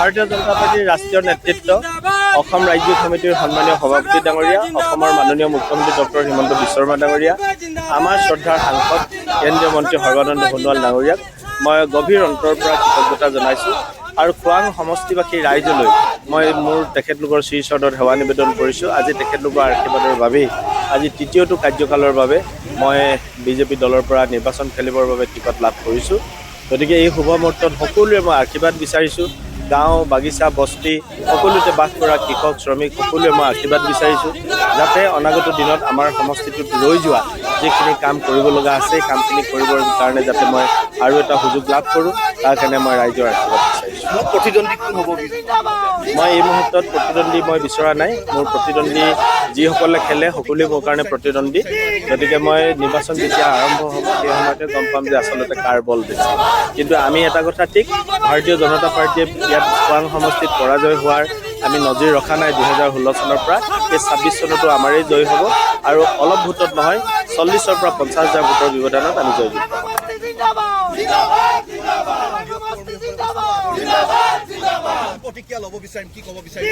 ভাৰতীয় জনতা পাৰ্টিৰ ৰাষ্ট্ৰীয় নেতৃত্ব অসম ৰাজ্যিক সমিতিৰ সন্মানীয় সভাপতি ডাঙৰীয়া, অসমৰ মাননীয় মুখ্যমন্ত্ৰী ডক্টৰ হিমন্ত বিশ্ব শৰ্মা ডাঙৰীয়া, আমাৰ শ্ৰদ্ধাৰ সাংসদ কেন্দ্ৰীয় মন্ত্ৰী সৰ্বানন্দ সোণোৱাল ডাঙৰীয়াক মই গভীৰ অন্তৰৰ পৰা কৃতজ্ঞতা জনাইছোঁ। আৰু খোৱাং সমষ্টিবাসী ৰাইজলৈ মই মোৰ তেখেতলোকৰ শ্ৰীচৰণত সেৱা নিবেদন কৰিছোঁ। আজি তেখেতলোকৰ আশীৰ্বাদৰ বাবেই আজি তৃতীয়টো কাৰ্যকালৰ বাবে মই বিজেপি দলৰ পৰা নিৰ্বাচন খেলিবৰ বাবে টিকট লাভ কৰিছোঁ। গতিকে এই শুভ মুহূৰ্তত সকলোৱে মই আশীৰ্বাদ বিচাৰিছোঁ। গাঁও, বাগিচা, বস্তি সকলোতে বাস কৰা কৃষক, শ্ৰমিক সকলোৱে মই আশীৰ্বাদ বিচাৰিছোঁ, যাতে অনাগত দিনত আমাৰ সমষ্টিটোত ৰৈ যোৱা যিখিনি কাম কৰিব লগা আছে, কামখিনি কৰিবৰ কাৰণে যাতে মই আৰু এটা সুযোগ লাভ কৰোঁ, তাৰ কাৰণে মই ৰাইজৰ আশীৰ্বাদ বিচাৰিছোঁ। প্ৰতিদ্বন্দ্বী কোন হ'ব? মই এই মুহূৰ্তত প্ৰতিদ্বন্দ্বী মই বিচৰা নাই। মোৰ প্ৰতিদ্বন্দ্বী যিসকলে খেলে সকলোৱে মোৰ কাৰণে প্ৰতিদ্বন্দ্বী। গতিকে মই নিৰ্বাচন যেতিয়া আৰম্ভ হ'ব সেই সময়তে গম পাম যে আচলতে কাৰ বল বেছি। কিন্তু আমি এটা কথা ঠিক, ভাৰতীয় জনতা পাৰ্টীয়ে ইয়াত খোৱাং সমষ্টিত পৰাজয় হোৱাৰ আমি নজিৰ ৰখা নাই 2016 চনৰ পৰা। সেই 26 চনতো আমাৰেই জয় হ'ব আৰু অলপ ভোটত নহয় 40,000 পৰা 50,000 ভোটৰ ব্যৱধানত আমি জয়যুক্ত হ'ম। প্ৰতিক্ৰিয়া ল'ব বিচাৰিম, কি ক'ব বিচাৰিম?